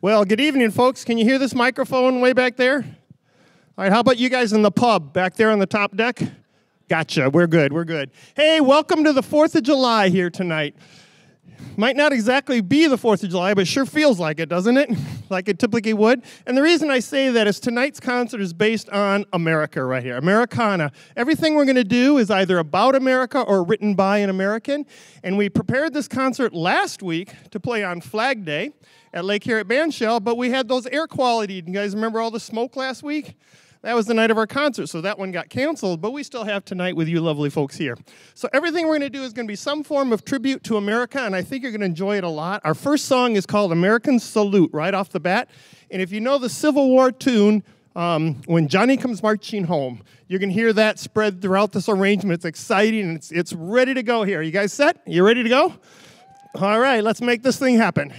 Well, good evening, folks. Can you hear this microphone way back there? All right, how about you guys in the pub back there on the top deck? Gotcha. We're good. We're good. Hey, welcome to the 4th of July here tonight. Might not exactly be the 4th of July, but sure feels like it, doesn't it? Like it typically would. And the reason I say that is tonight's concert is based on America right here, Americana. Everything we're going to do is either about America or written by an American. And we prepared this concert last week to play on Flag Day at Lake Harriet Bandshell, but we had those air quality. You guys remember all the smoke last week? That was the night of our concert, so that one got canceled, but we still have tonight with you lovely folks here. So everything we're going to do is going to be some form of tribute to America, and I think you're going to enjoy it a lot. Our first song is called American Salute, right off the bat. And if you know the Civil War tune, When Johnny Comes Marching Home, you can hear that spread throughout this arrangement. It's exciting, and it's ready to go here. You guys set? You ready to go? All right, let's make this thing happen.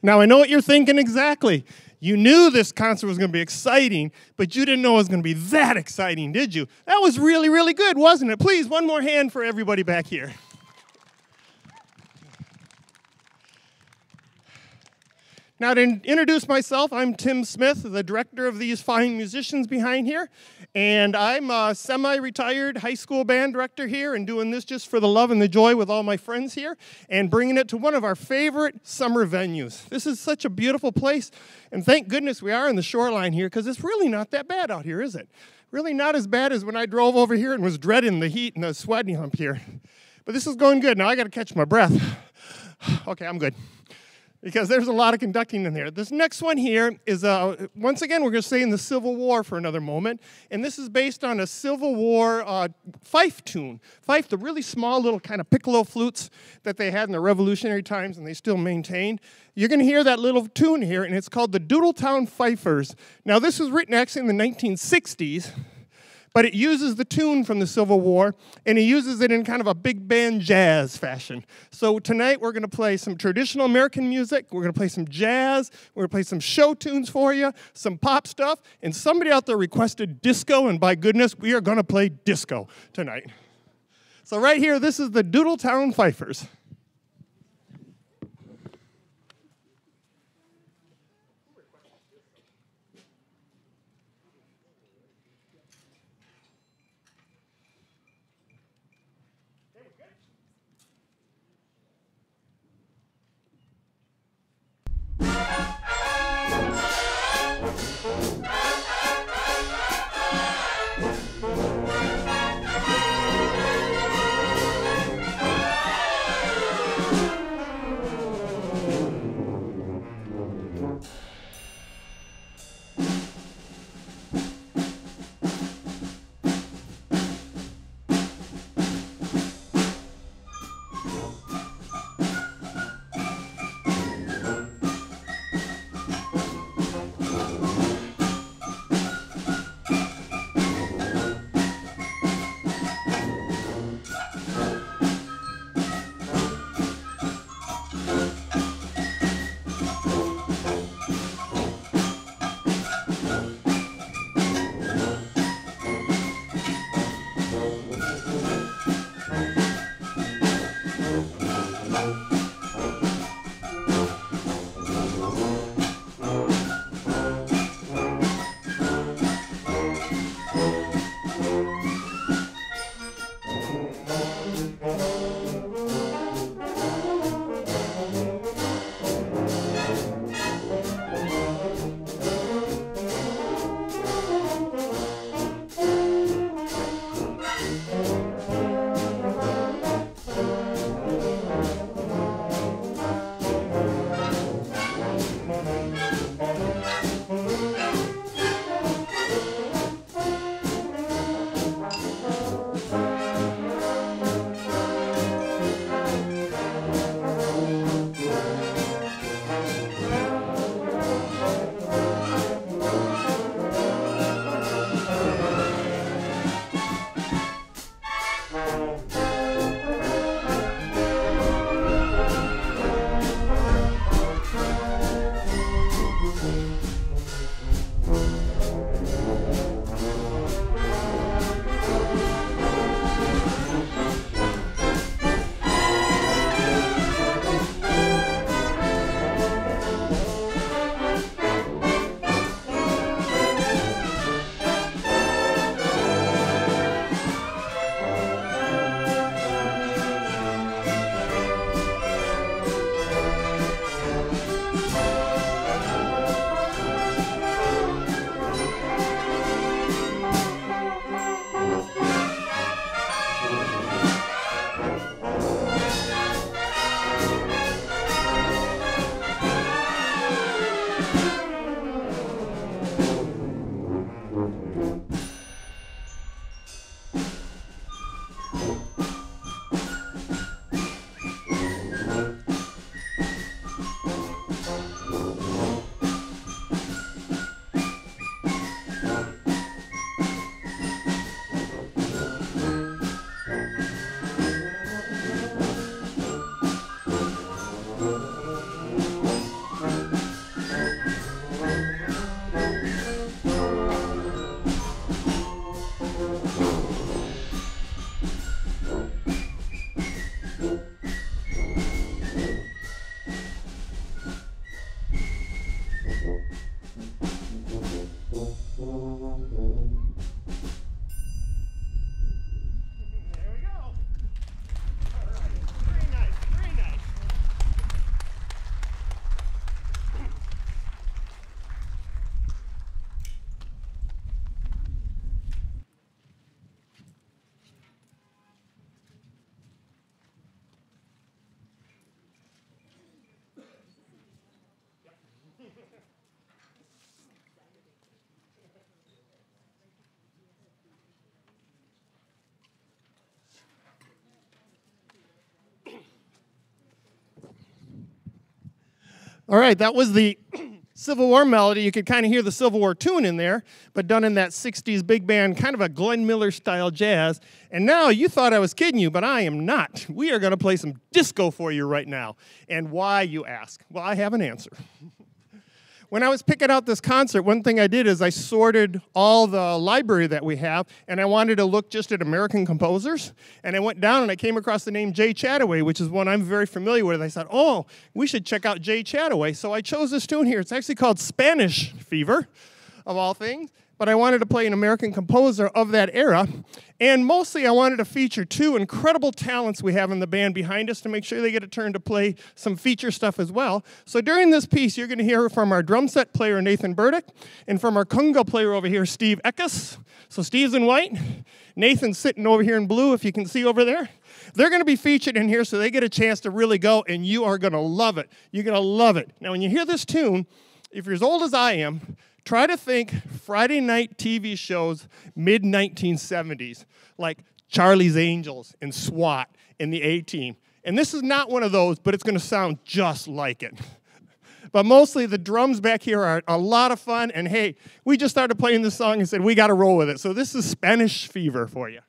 Now, I know what you're thinking exactly. You knew this concert was going to be exciting, but you didn't know it was going to be that exciting, did you? That was really, really good, wasn't it? Please, one more hand for everybody back here. Now, to introduce myself, I'm Tim Smith, the director of these fine musicians behind here, and I'm a semi-retired high school band director here and doing this just for the love and the joy with all my friends here and bringing it to one of our favorite summer venues. This is such a beautiful place, and thank goodness we are on the shoreline here because it's really not that bad out here, is it? Really not as bad as when I drove over here and was dreading the heat and the sweaty hump here. But this is going good. Now I got to catch my breath. Okay, I'm good. Because there's a lot of conducting in there. This next one here is, once again, we're going to stay in the Civil War for another moment. And this is based on a Civil War fife tune. Fife, the really small little kind of piccolo flutes that they had in the Revolutionary times and they still maintained. You're going to hear that little tune here, and it's called the Doodletown Fifers. Now, this was written actually in the 1960s. But it uses the tune from the Civil War, and he uses it in kind of a big band jazz fashion. So tonight we're going to play some traditional American music, we're going to play some jazz, we're going to play some show tunes for you, some pop stuff, and somebody out there requested disco, and by goodness, we are going to play disco tonight. So right here, this is the Doodletown Fifers. All right, that was the Civil War melody. You could kind of hear the Civil War tune in there, but done in that 60s big band, kind of a Glenn Miller style jazz. And now you thought I was kidding you, but I am not. We are going to play some disco for you right now. And why, you ask? Well, I have an answer. When I was picking out this concert, one thing I did is I sorted all the library that we have, and I wanted to look just at American composers. And I went down and I came across the name Jay Chataway, which is one I'm very familiar with. I thought, oh, we should check out Jay Chataway. So I chose this tune here. It's actually called Spanish Fever, of all things. But I wanted to play an American composer of that era. And mostly I wanted to feature two incredible talents we have in the band behind us to make sure they get a turn to play some feature stuff as well. So during this piece, you're going to hear from our drum set player, Nathan Burdick, and from our conga player over here, Steve Eckes. So Steve's in white. Nathan's sitting over here in blue, if you can see over there. They're going to be featured in here so they get a chance to really go, and you are going to love it. You're going to love it. Now, when you hear this tune, if you're as old as I am, try to think Friday night TV shows, mid-1970s, like Charlie's Angels and SWAT and the A-Team. And this is not one of those, but it's going to sound just like it. But mostly the drums back here are a lot of fun. And hey, we just started playing this song and said, we got to roll with it. So this is Spanish Fever for you.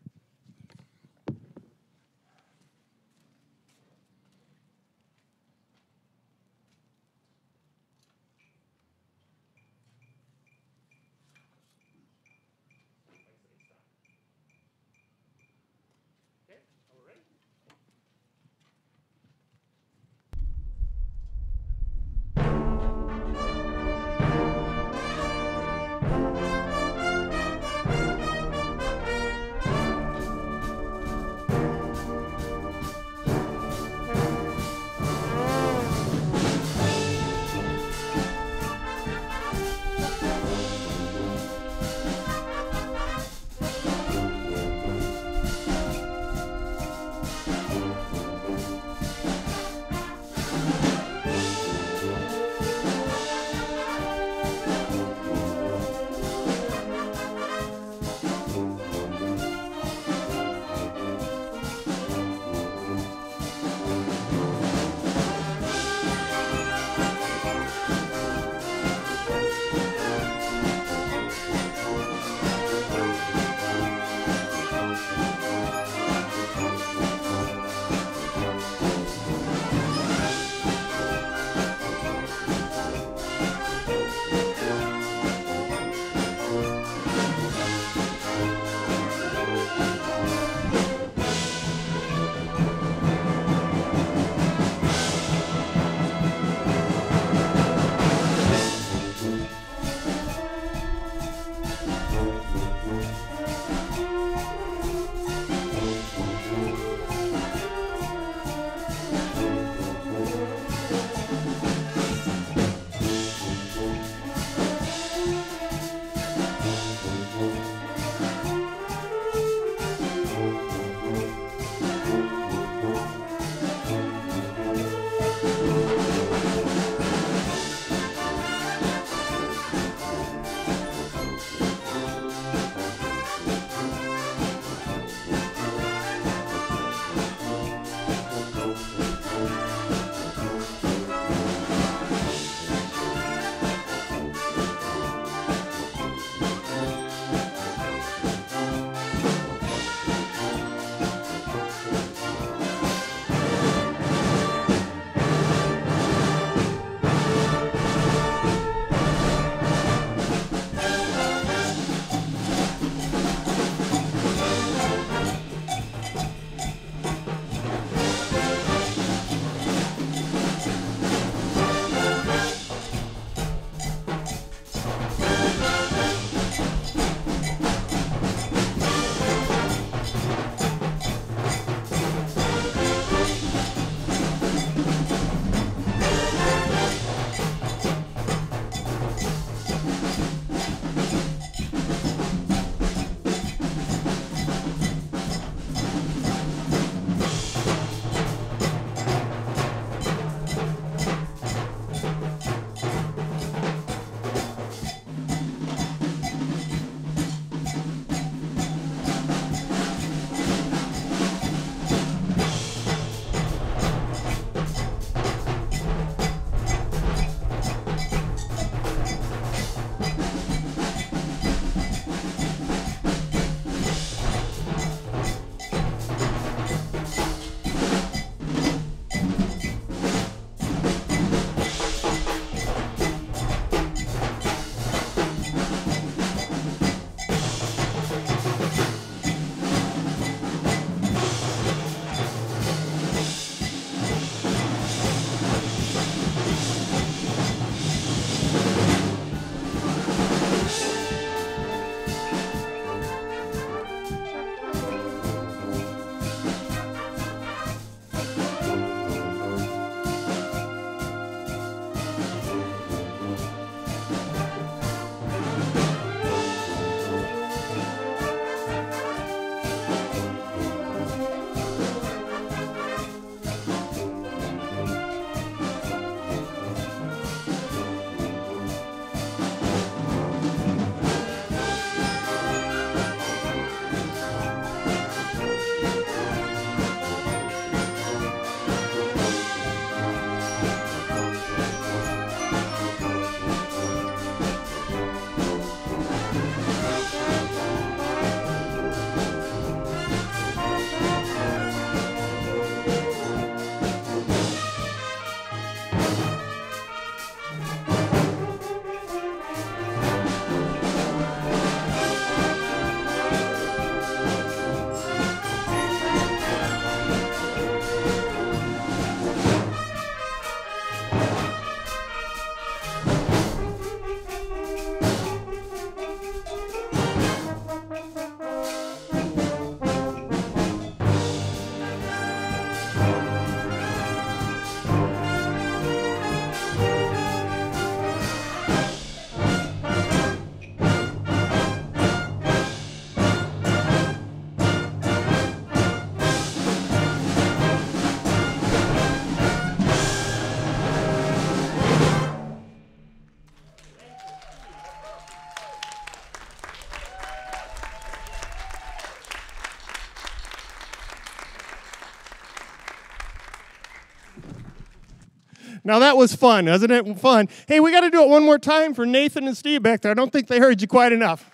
Now that was fun, wasn't it? Fun. Hey, we got to do it one more time for Nathan and Steve back there. I don't think they heard you quite enough.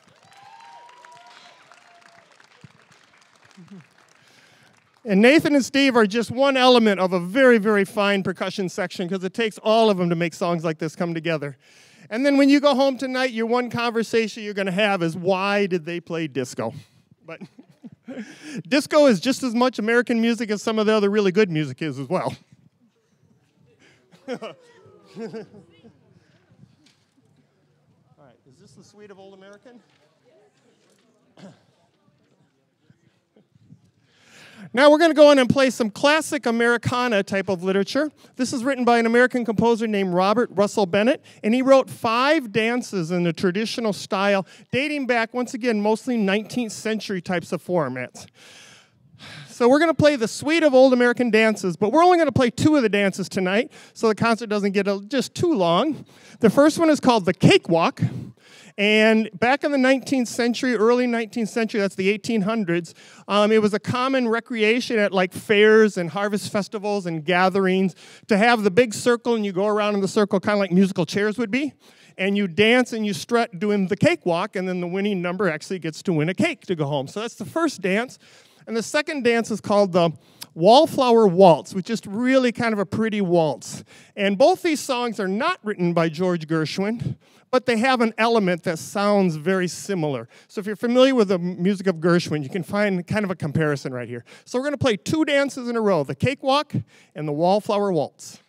And Nathan and Steve are just one element of a very, very fine percussion section because it takes all of them to make songs like this come together. And then when you go home tonight, your one conversation you're going to have is, why did they play disco? But disco is just as much American music as some of the other really good music is as well. All right, is this the Suite of Old American? Now we're going to go in and play some classic Americana type of literature. This is written by an American composer named Robert Russell Bennett, and he wrote 5 dances in the traditional style, dating back, once again, mostly 19th century types of formats. So we're going to play the Suite of Old American Dances, but we're only going to play 2 of the dances tonight, so the concert doesn't get just too long. The first one is called the Cakewalk. And back in the 19th century, early 19th century, that's the 1800s, it was a common recreation at like fairs and harvest festivals and gatherings to have the big circle and you go around in the circle kind of like musical chairs would be. And you dance and you strut doing the cakewalk, and then the winning number actually gets to win a cake to go home. So that's the first dance. And the second dance is called the Wallflower Waltz, which is really kind of a pretty waltz. And both these songs are not written by George Gershwin, but they have an element that sounds very similar. So if you're familiar with the music of Gershwin, you can find kind of a comparison right here. So we're going to play 2 dances in a row, the Cakewalk and the Wallflower Waltz.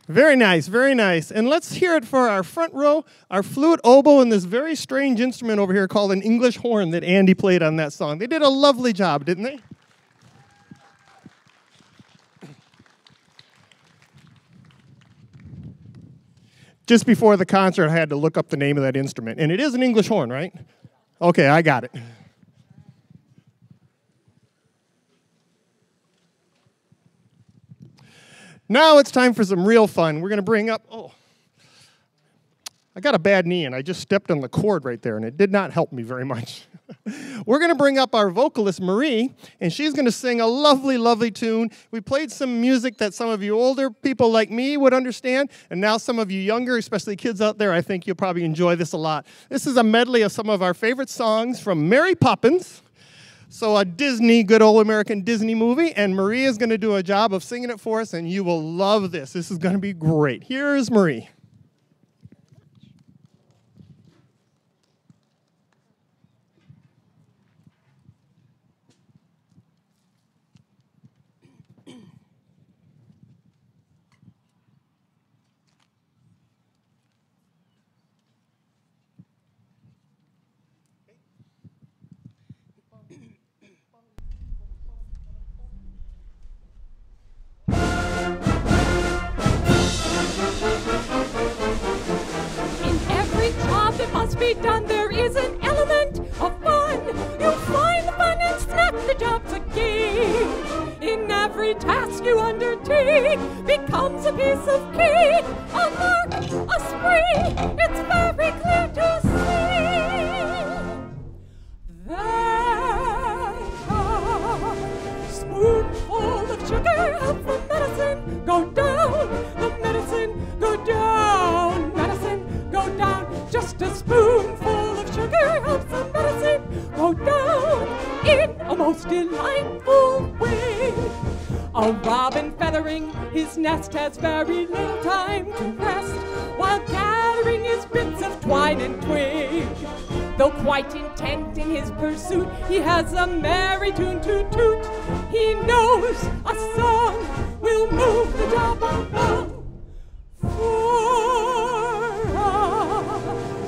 Very nice, very nice. And let's hear it for our front row, our flute, oboe, and this very strange instrument over here called an English horn that Andy played on that song. They did a lovely job, didn't they? Just before the concert, I had to look up the name of that instrument. And it is an English horn, right? Okay, I got it. Now it's time for some real fun. We're going to bring up, I got a bad knee and I just stepped on the cord right there and it did not help me very much. We're going to bring up our vocalist, Marie, and she's going to sing a lovely, lovely tune. We played some music that some of you older people like me would understand, and now some of you younger, especially kids out there, I think you'll probably enjoy this a lot. This is a medley of some of our favorite songs from Mary Poppins. So a Disney, good old American Disney movie, and Marie is going to do a job of singing it for us, and you will love this. This is going to be great. Here is Marie. Done, there is an element of fun. You'll find the fun and snap the job's a game. In every task you undertake becomes a piece of cake, a mark, a spring. It's very clear to see that a spoonful of sugar helps the medicine go down. The medicine go down. Medicine go down. Just a spoonful of sugar helps the medicine go down in a most delightful way. A robin feathering his nest has very little time to rest while gathering his bits of twine and twig. Though quite intent in his pursuit, he has a merry tune to toot. He knows a song will move the job along.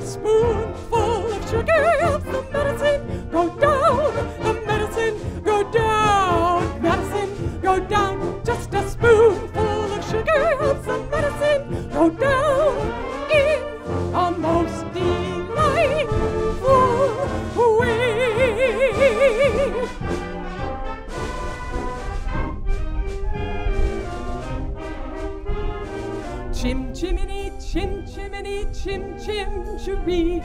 Spoonful of sugar helps the medicine go down. The medicine go down. Medicine go down. Just a spoonful of sugar helps the medicine go down in a most delightful way. Chim chimney, chim chimney, chim chim chiree.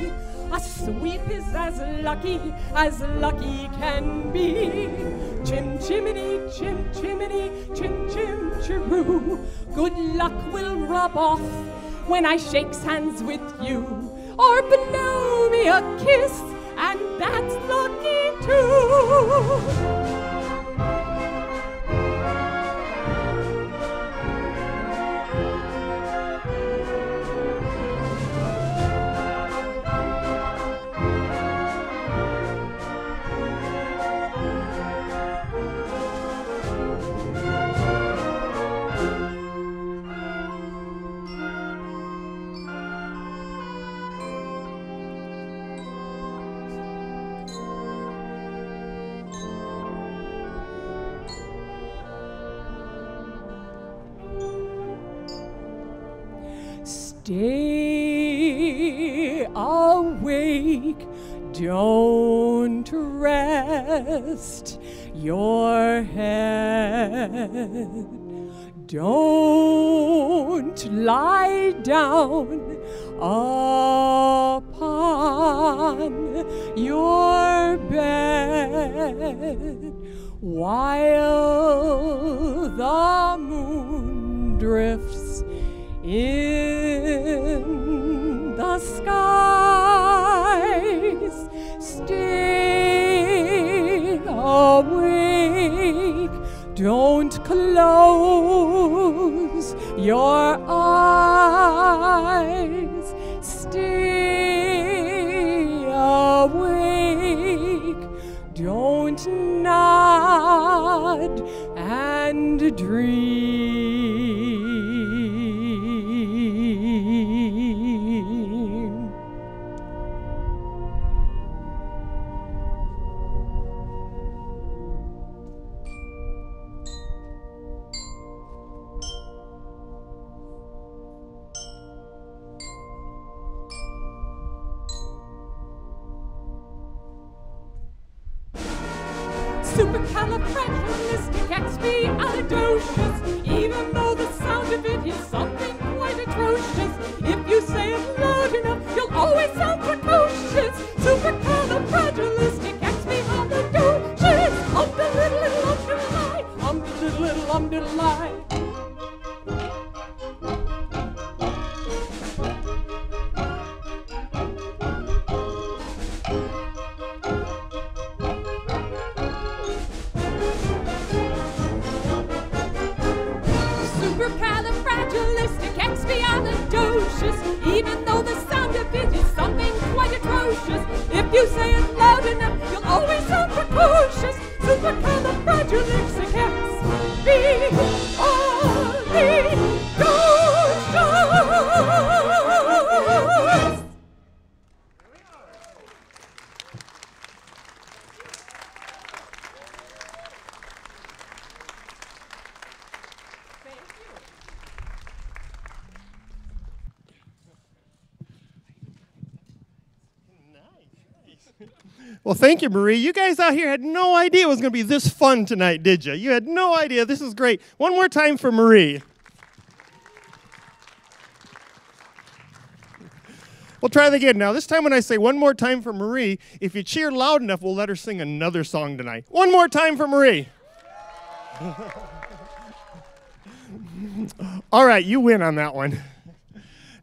A sweep is as lucky can be. Chim chimney, chim chimney, chim chim chiroo. Good luck will rub off when I shakes hands with you, or blow me a kiss, and that's lucky too. Stay awake, don't rest your head. Don't lie down upon your bed while the moon drifts in the skies. Stay awake, don't close your eyes. Stay awake, don't nod and dream. Supercalifragilisticexpialidocious, even though the sound of it is something quite atrocious. If you say it loud enough, you'll always sound precocious. Supercalifragilisticexpialidocious, um-de-little-little-um-de-lie, um-de-little-little-um-de-lie. Supercalifragilisticexpialidocious, even though the sound of it is something quite atrocious. If you say it loud enough, you'll always sound precocious. Supercalifragilisticexpialidocious. Well, thank you, Marie. You guys out here had no idea it was going to be this fun tonight, did you? You had no idea. This is great. One more time for Marie. We'll try that again. Now, this time when I say one more time for Marie, if you cheer loud enough, we'll let her sing another song tonight. One more time for Marie. All right, you win on that one.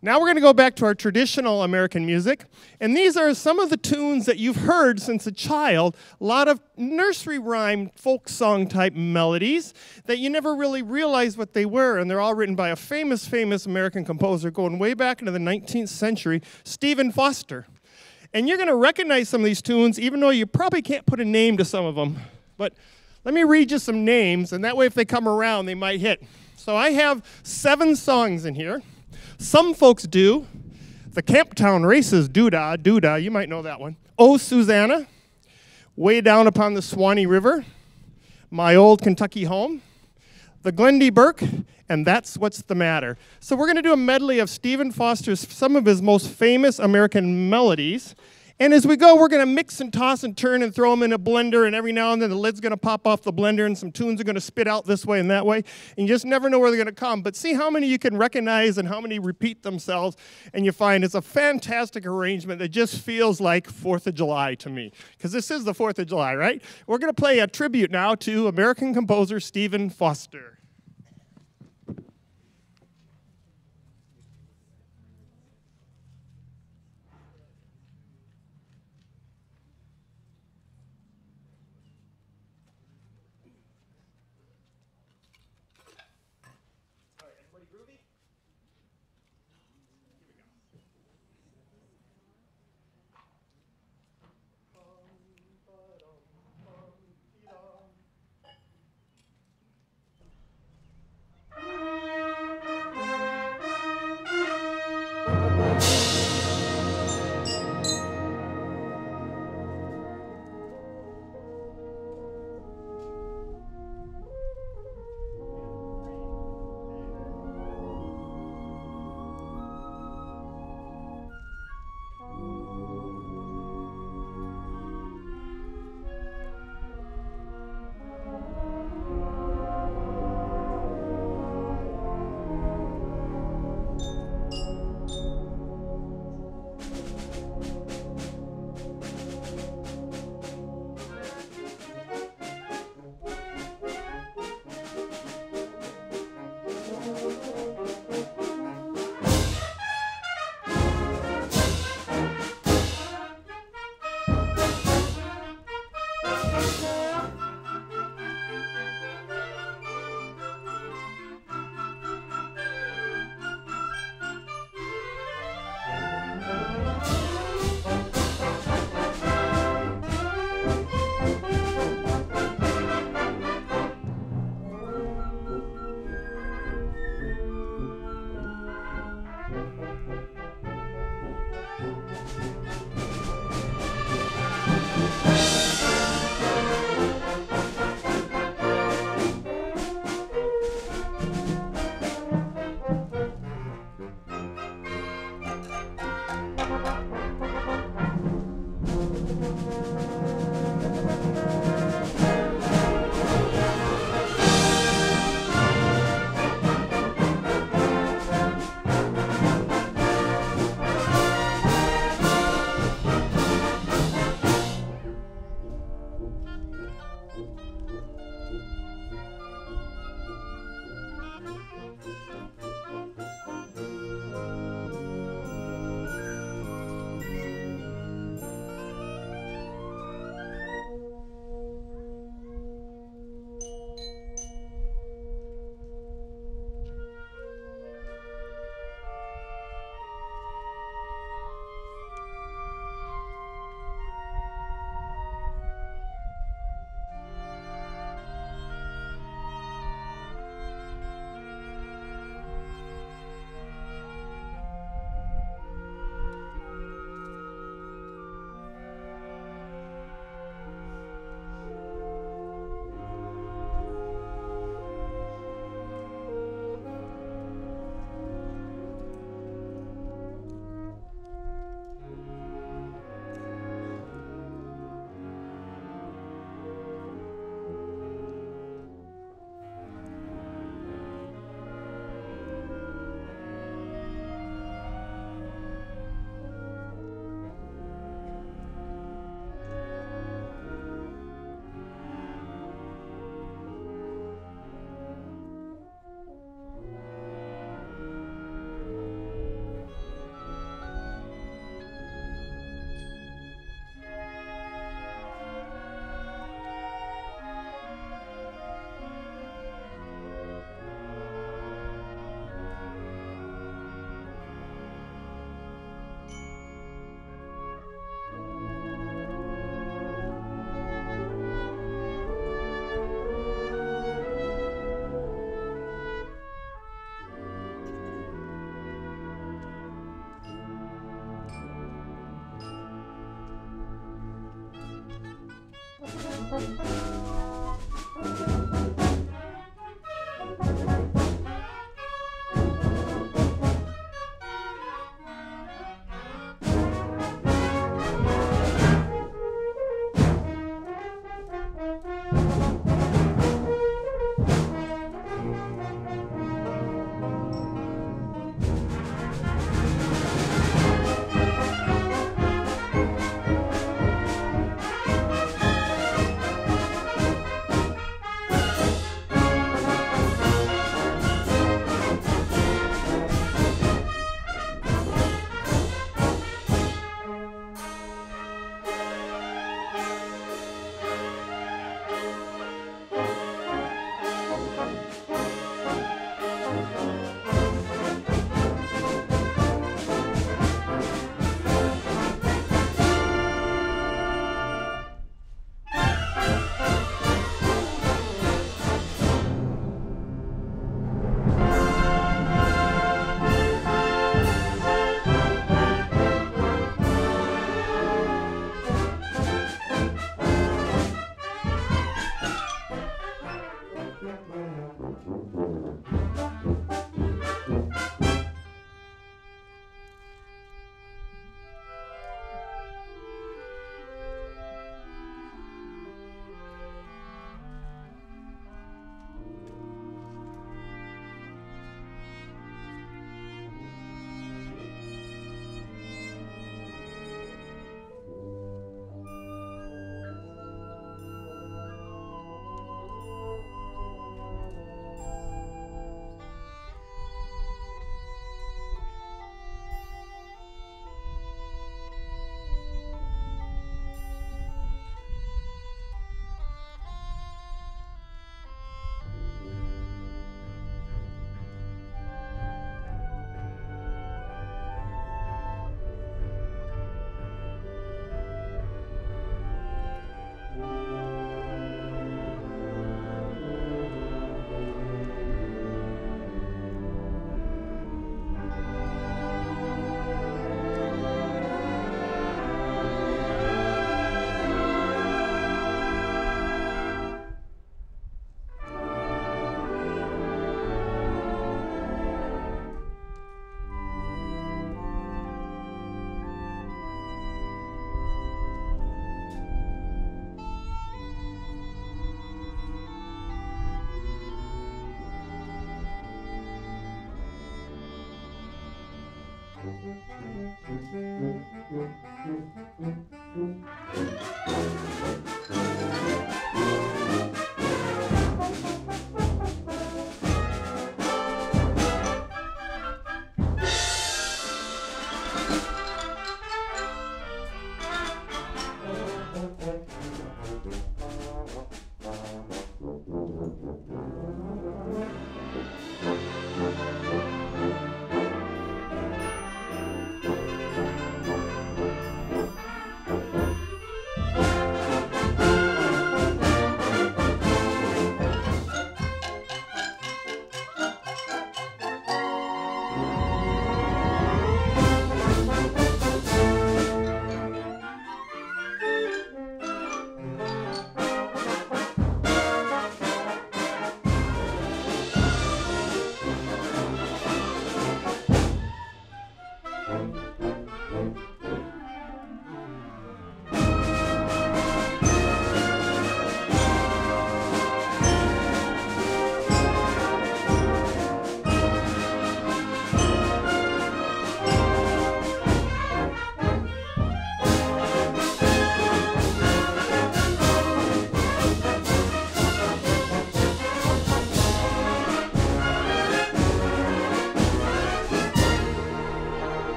Now we're going to go back to our traditional American music, and these are some of the tunes that you've heard since a child, a lot of nursery rhyme, folk song type melodies that you never really realized what they were, and they're all written by a famous American composer going way back into the 19th century, Stephen Foster. And you're going to recognize some of these tunes, even though you probably can't put a name to some of them. But let me read you some names, and that way if they come around, they might hit. So I have 7 songs in here. Some folks do. The Camptown Races, Doo-Dah, Doo-Dah, you might know that one. Oh, Susanna, Way Down Upon the Swanee River, My Old Kentucky Home, The Glendy Burke, and That's What's the Matter. So we're going to do a medley of Stephen Foster's, some of his most famous American melodies. And as we go, we're going to mix and toss and turn and throw them in a blender, and every now and then the lid's going to pop off the blender and some tunes are going to spit out this way and that way, and you just never know where they're going to come. But see how many you can recognize and how many repeat themselves, and you find it's a fantastic arrangement that just feels like 4th of July to me, because this is the 4th of July, right? We're going to play a tribute now to American composer Stephen Foster.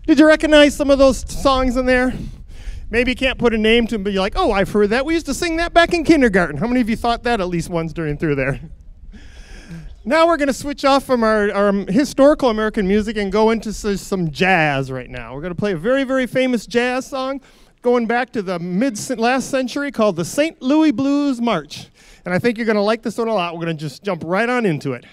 Did you recognize some of those songs in there? Maybe you can't put a name to them, but you're like, oh, I've heard that. We used to sing that back in kindergarten. How many of you thought that at least once during through there? Now we're going to switch off from our historical American music and go into some jazz right now. We're going to play a very, very famous jazz song going back to the last century called the St. Louis Blues March. And I think you're going to like this one a lot. We're going to just jump right on into it.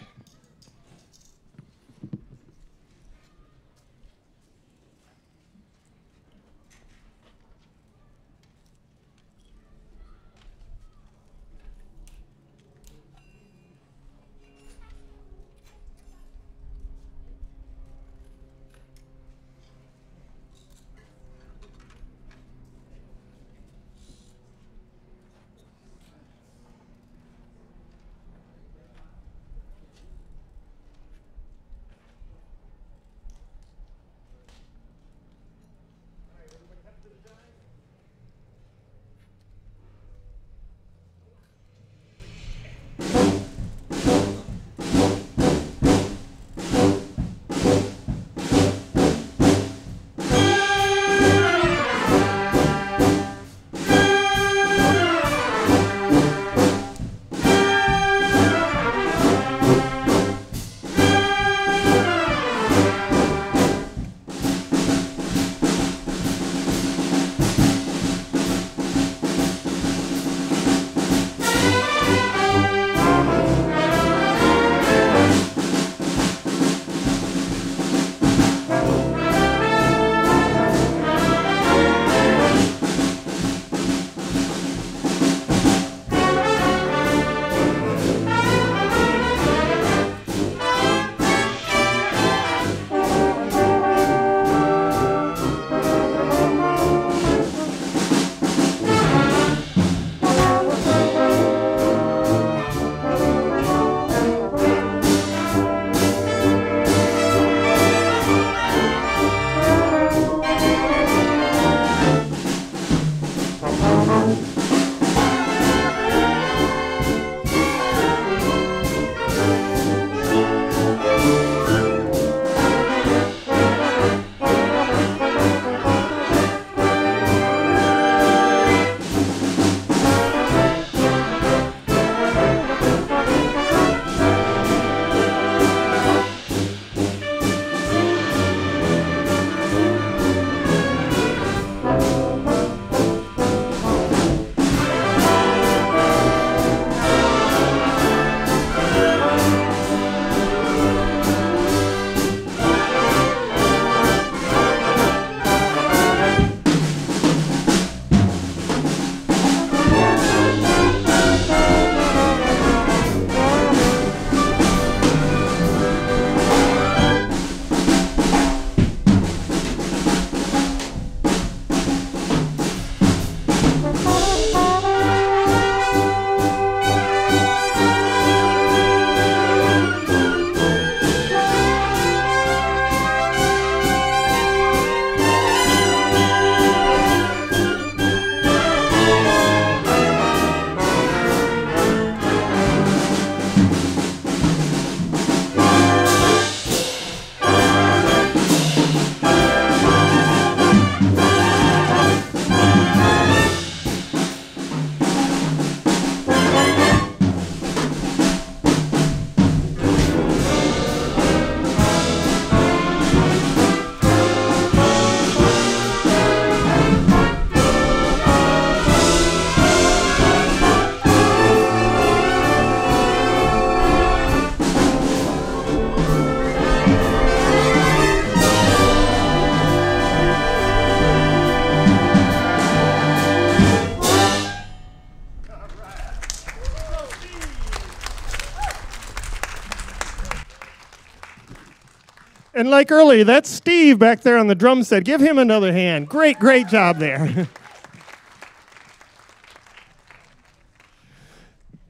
And like earlier, that's Steve back there on the drum set. Give him another hand. Great, great job there.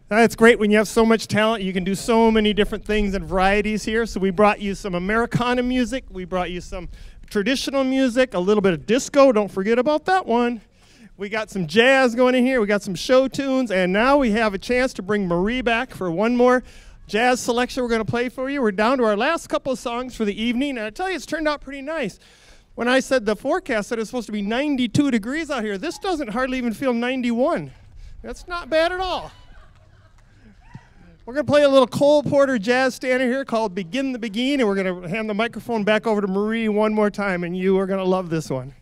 It's great when you have so much talent. You can do so many different things and varieties here. So we brought you some Americana music. We brought you some traditional music, a little bit of disco. Don't forget about that one. We got some jazz going in here. We got some show tunes. And now we have a chance to bring Marie back for one more jazz selection we're going to play for you. We're down to our last couple of songs for the evening. And I tell you, it's turned out pretty nice. When I said the forecast said it's supposed to be 92 degrees out here, this doesn't hardly even feel 91. That's not bad at all. We're going to play a little Cole Porter jazz standard here called Begin the Begin, and we're going to hand the microphone back over to Marie one more time, and you are going to love this one.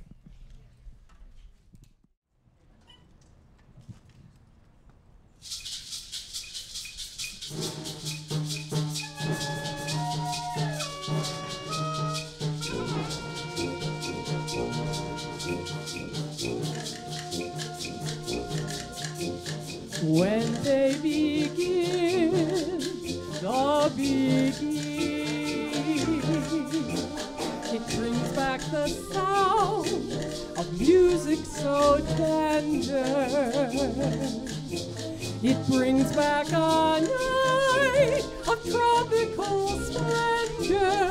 When they begin the begin, it brings back the sound of music so tender. It brings back a night of tropical splendor.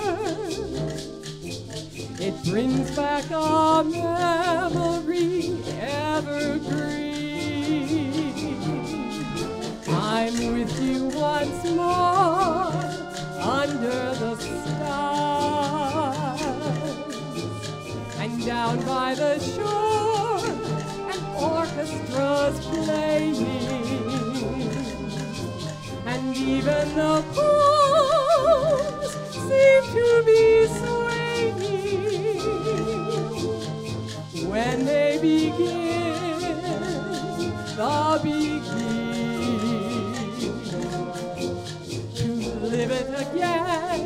It brings back a memory evergreen. I'm with you once more under the stars, and down by the shore an orchestra's playing, and even the palms seem to be swaying when they begin the begin. Live it again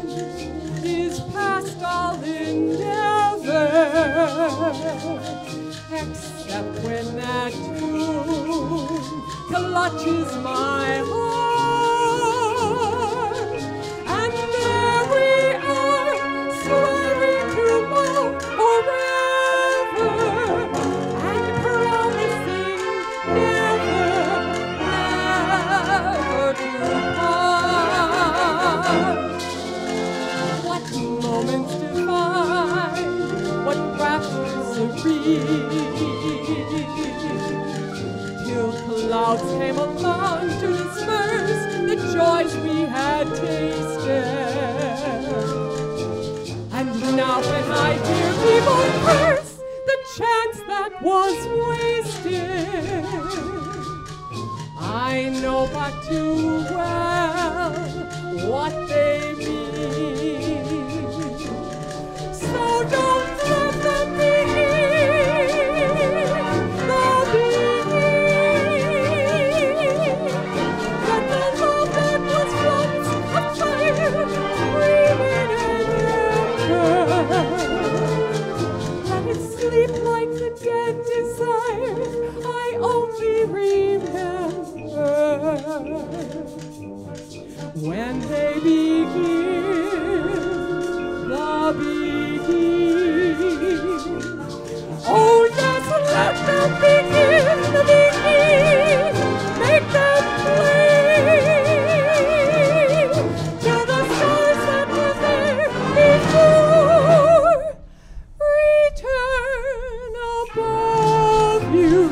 is past all endeavor, except when that tune clutches my heart, and there we are, swearing to move forever, and promising never, never to part. What moments divine, what raptures serene, till clouds came along to disperse the joys we had tasted. And now when I hear people curse the chance that was wasted, I know but too well what they mean. So don't let them begin the beginning. Let the love that was once a fire remain and ever. Let it sleep like the dead desires I only remember. When they begin the begin. Oh yes, let them begin the begin. Make them play till the stars that were there before return above you.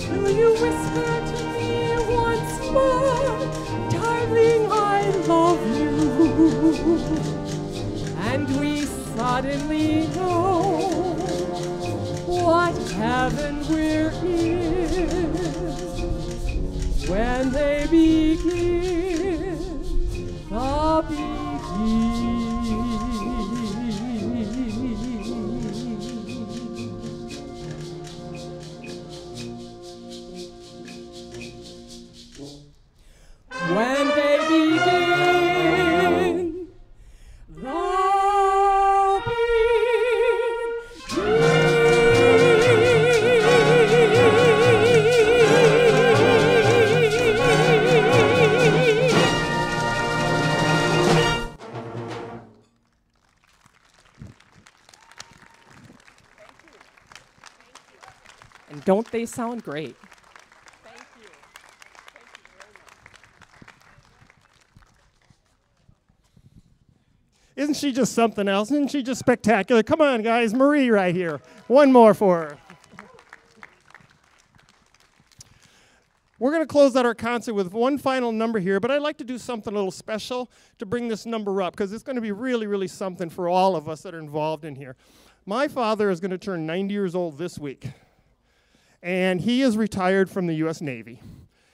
Will you whisper to me once more, darling, I love you? And we suddenly know what heaven we're in when they begin the begin. When they begin the And don't they sound great? Thank you. Thank you very much. Isn't she just something else? Isn't she just spectacular? Come on, guys. Marie right here. One more for her. We're going to close out our concert with one final number here, but I'd like to do something a little special to bring this number up, because it's going to be really, really something for all of us that are involved in here. My father is going to turn 90 years old this week, and he is retired from the U.S. Navy.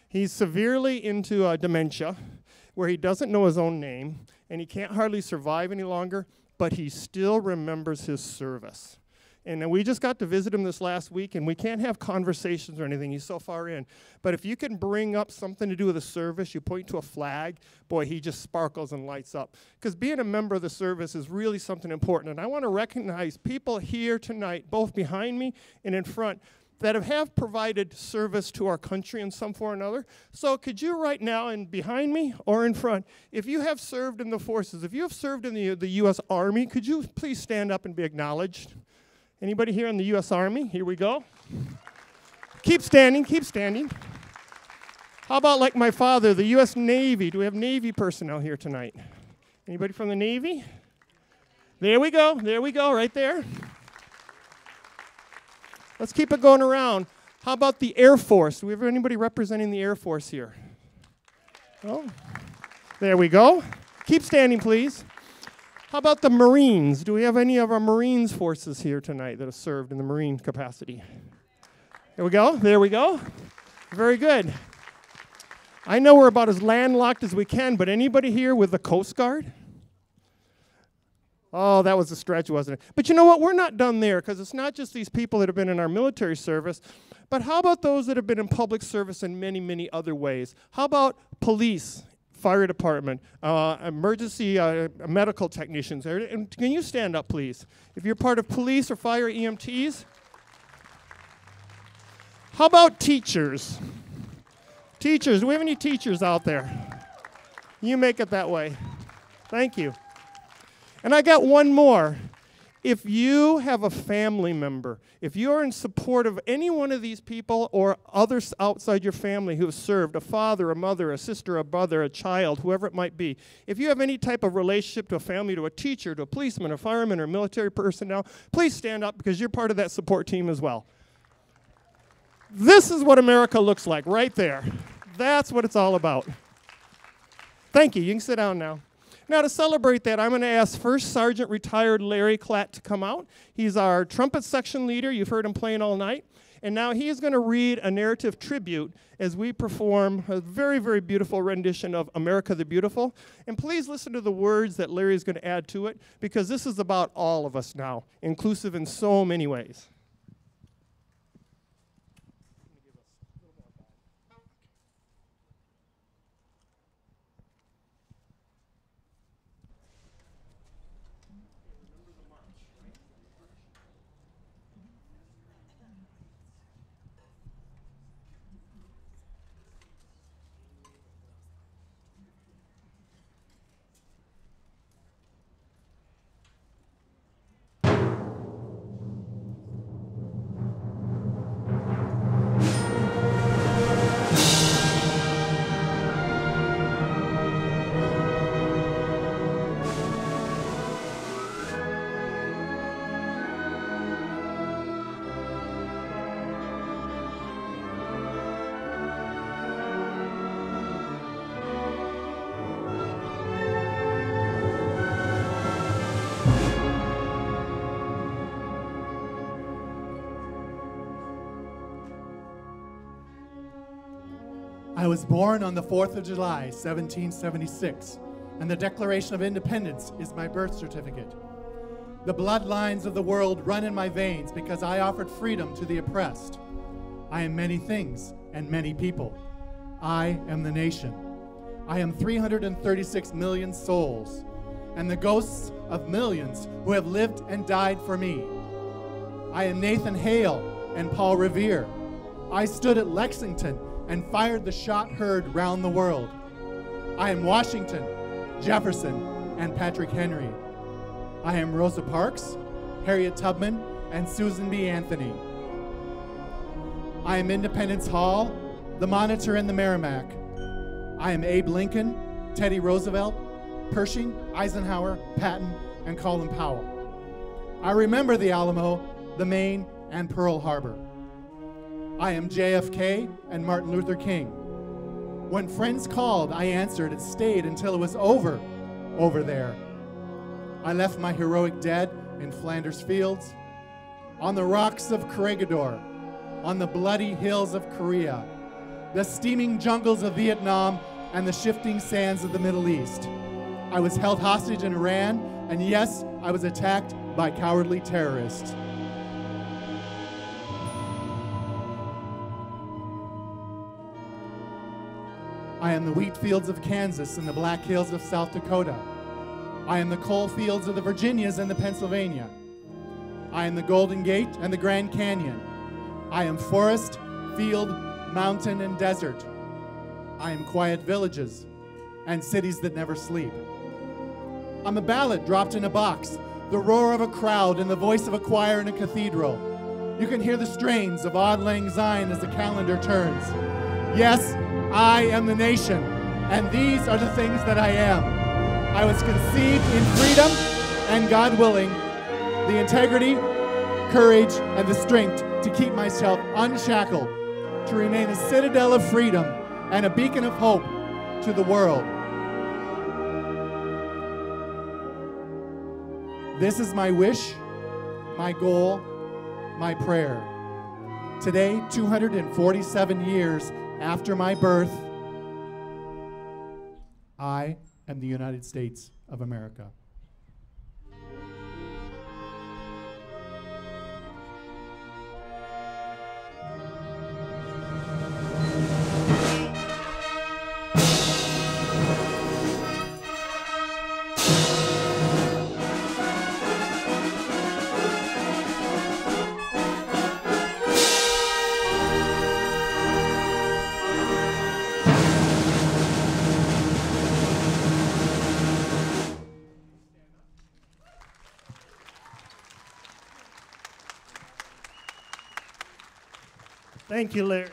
He's severely into dementia, where he doesn't know his own name, and he can't hardly survive any longer, but he still remembers his service. And we just got to visit him this last week, and we can't have conversations or anything. He's so far in. But if you can bring up something to do with the service, you point to a flag, boy, he just sparkles and lights up. Because being a member of the service is really something important. And I want to recognize people here tonight, both behind me and in front, that have provided service to our country in some form or another. So could you right now, and behind me or in front, if you have served in the forces, if you have served in the U.S. Army, could you please stand up and be acknowledged? Anybody here in the U.S. Army? Here we go. Keep standing, keep standing. How about like my father, the U.S. Navy? Do we have Navy personnel here tonight? Anybody from the Navy? There we go, right there. Let's keep it going around. How about the Air Force? Do we have anybody representing the Air Force here? Oh, there we go. Keep standing, please. How about the Marines? Do we have any of our Marines forces here tonight that have served in the Marine capacity? There we go. There we go. Very good. I know we're about as landlocked as we can, but anybody here with the Coast Guard? Oh, that was a stretch, wasn't it? But you know what? We're not done there, because it's not just these people that have been in our military service, but how about those that have been in public service in many, many other ways? How about police? Fire department, emergency medical technicians. And can you stand up, please? If you're part of police or fire EMTs. How about teachers? Teachers, do we have any teachers out there? You make it that way. Thank you. And I got one more. If you have a family member, if you're in support of any one of these people or others outside your family who have served, a father, a mother, a sister, a brother, a child, whoever it might be, if you have any type of relationship to a family, to a teacher, to a policeman, a fireman, or military personnel, please stand up, because you're part of that support team as well. This is what America looks like right there. That's what it's all about. Thank you. You can sit down now. Now, to celebrate that, I'm going to ask First Sergeant Retired Larry Klatt to come out. He's our trumpet section leader. You've heard him playing all night. And now he is going to read a narrative tribute as we perform a very, very beautiful rendition of America the Beautiful. And please listen to the words that Larry is going to add to it, because this is about all of us now, inclusive in so many ways. I was born on the 4th of July, 1776, and the Declaration of Independence is my birth certificate. The bloodlines of the world run in my veins because I offered freedom to the oppressed. I am many things and many people. I am the nation. I am 336 million souls, and the ghosts of millions who have lived and died for me. I am Nathan Hale and Paul Revere. I stood at Lexington and fired the shot heard round the world. I am Washington, Jefferson, and Patrick Henry. I am Rosa Parks, Harriet Tubman, and Susan B. Anthony. I am Independence Hall, the Monitor, and the Merrimack. I am Abe Lincoln, Teddy Roosevelt, Pershing, Eisenhower, Patton, and Colin Powell. I remember the Alamo, the Maine, and Pearl Harbor. I am JFK and Martin Luther King. When friends called, I answered and stayed until it was over there. I left my heroic dead in Flanders fields, on the rocks of Corregidor, on the bloody hills of Korea, the steaming jungles of Vietnam, and the shifting sands of the Middle East. I was held hostage in Iran, and yes, I was attacked by cowardly terrorists. I am the wheat fields of Kansas and the black hills of South Dakota. I am the coal fields of the Virginias and the Pennsylvania. I am the Golden Gate and the Grand Canyon. I am forest, field, mountain, and desert. I am quiet villages and cities that never sleep. I'm a ballad dropped in a box, the roar of a crowd and the voice of a choir in a cathedral. You can hear the strains of Auld Lang Syne as the calendar turns. Yes, I am the nation, and these are the things that I am. I was conceived in freedom, and God willing, the integrity, courage, and the strength to keep myself unshackled, to remain a citadel of freedom and a beacon of hope to the world. This is my wish, my goal, my prayer. Today, 247 years after my birth, I am the United States of America. Thank you, Larry.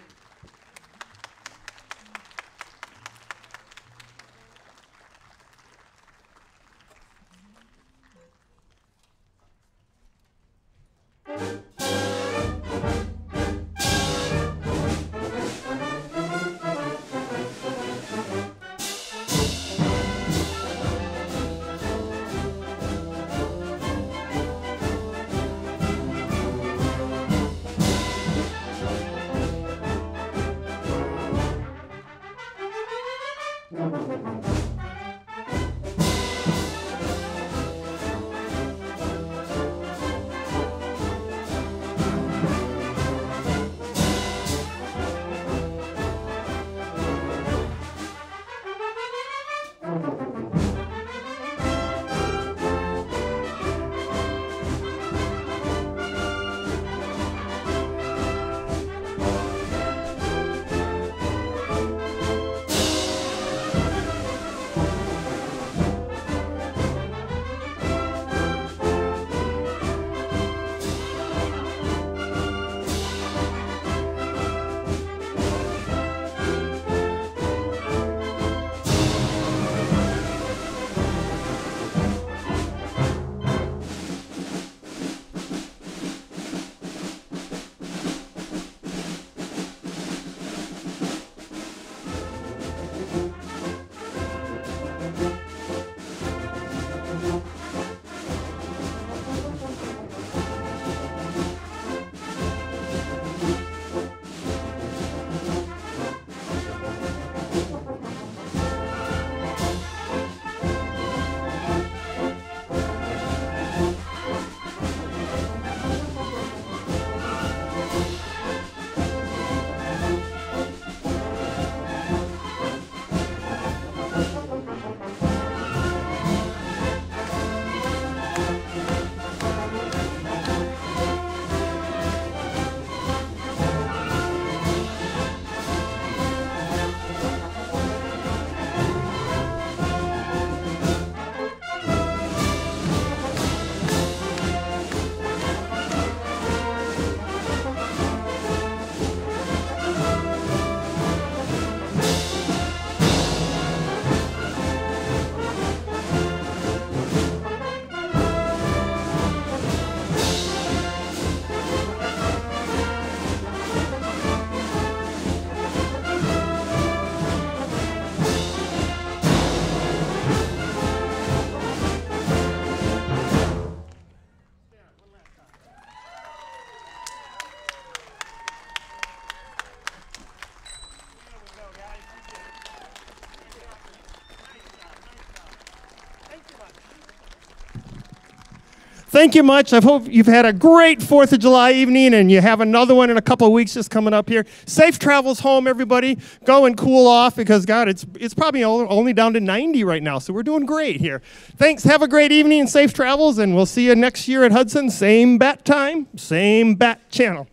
Thank you much. I hope you've had a great 4th of July evening, and you have another one in a couple of weeks just coming up here. Safe travels home, everybody. Go and cool off because, God, it's probably only down to 90 right now, so we're doing great here. Thanks. Have a great evening and safe travels, and we'll see you next year at Hudson. Same bat time, same bat channel.